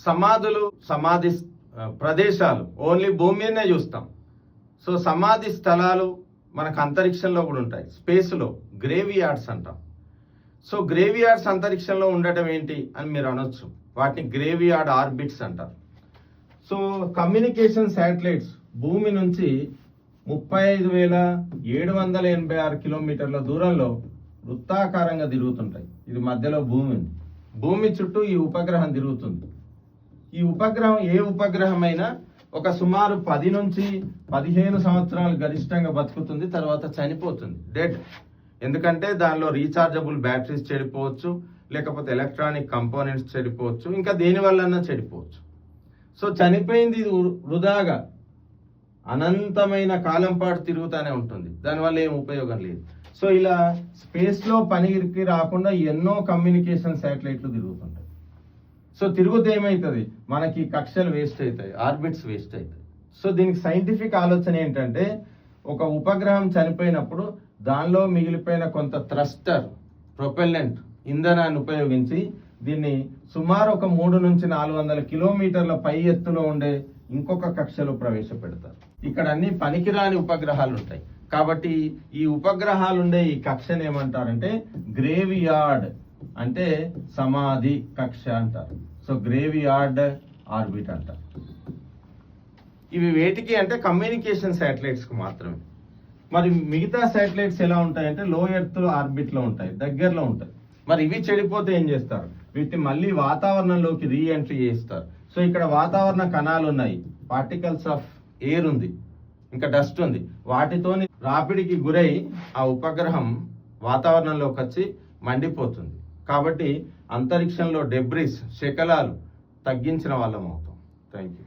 సమాధి ప్రదేశాలు ఓన్లీ భూమి మీదనే చూస్తాం. సో సమాధి స్థలాలు మనకు అంతరిక్షంలో కూడా ఉంటాయి, స్పేస్లో గ్రేవ్ యార్డ్స్ అంటాం. సో గ్రేవ్ యార్డ్స్ అంతరిక్షంలో ఉండటం ఏంటి అని మీరు అనొచ్చు, వాటిని గ్రేవ్ యార్డ్ ఆర్బిట్స్ అంటారు. సో కమ్యూనికేషన్ శాటిలైట్స్ భూమి నుంచి 35,786 కిలోమీటర్ల దూరంలో వృత్తాకారంగా తిరుగుతుంటాయి. ఇది మధ్యలో భూమి ఉంది, భూమి చుట్టూ ఈ ఉపగ్రహం తిరుగుతుంది. ఈ ఉపగ్రహం ఏ ఉపగ్రహం అయినా ఒక సుమారు 10 నుంచి 15 సంవత్సరాలు గరిష్టంగా బతుకుతుంది, తర్వాత చనిపోతుంది, డెడ్. ఎందుకంటే దానిలో రీఛార్జబుల్ బ్యాటరీస్ చెడిపోవచ్చు, లేకపోతే ఎలక్ట్రానిక్ కంపోనెంట్స్ చెడిపోవచ్చు, ఇంకా దేని వల్లన్నా చెడిపోవచ్చు. సో చనిపోయింది ఇది వృధాగా అనంతమైన కాలం పాటు తిరుగుతూనే ఉంటుంది, దానివల్ల ఏం ఉపయోగం లేదు. సో ఇలా స్పేస్లో పనికి రాకుండా ఎన్నో కమ్యూనికేషన్ శాటిలైట్లు తిరుగుతుంటాయి. సో తిరుగుతే ఏమవుతుంది, మనకి కక్షలు వేస్ట్ అవుతాయి, ఆర్బిట్స్ వేస్ట్ అవుతాయి. సో దీనికి సైంటిఫిక్ ఆలోచన ఏంటంటే, ఒక ఉపగ్రహం చనిపోయినప్పుడు దానిలో మిగిలిపోయిన కొంత థ్రస్టర్ ప్రొపెల్లెంట్ ఇంధనాన్ని ఉపయోగించి దీన్ని సుమారు ఒక 300 నుంచి 400 కిలోమీటర్ల పై ఎత్తులో ఉండే ఇంకొక కక్షలో ప్రవేశపెడతారు. ఇక్కడ అన్ని పనికిరాని ఉపగ్రహాలు ఉంటాయి కాబట్టి ఈ ఉపగ్రహాలు ఉండే ఈ కక్షను ఏమంటారంటే గ్రేవ్ యార్డ్, అంటే సమాధి కక్ష అంటారు. సో గ్రేవ్ యార్డ్ ఆర్బిట్ అంటారు. ఇవి వేటికి అంటే కమ్యూనికేషన్ శాటిలైట్స్ కు మాత్రమే. మరి మిగతా శాటిలైట్స్ ఎలా ఉంటాయంటే లో ఎర్త్ ఆర్బిట్ లో ఉంటాయి, దగ్గరలో ఉంటాయి. మరి ఇవి చెడిపోతే ఏం చేస్తారు, వీటిని మళ్ళీ వాతావరణంలోకి రీఎంట్రీ చేస్తారు. సో ఇక్కడ వాతావరణ కణాలు ఉన్నాయి, పార్టికల్స్ ఆఫ్ ఎయిర్ ఉంది, ఇంకా డస్ట్ ఉంది. వాటితోని రాపిడికి గురై ఆ ఉపగ్రహం వాతావరణంలోకి వచ్చి మండిపోతుంది. కాబట్టి అంతరిక్షంలో డెబ్రిస్ శకలాలు తగ్గించిన వాళ్ళం అవుతాం. Thank you.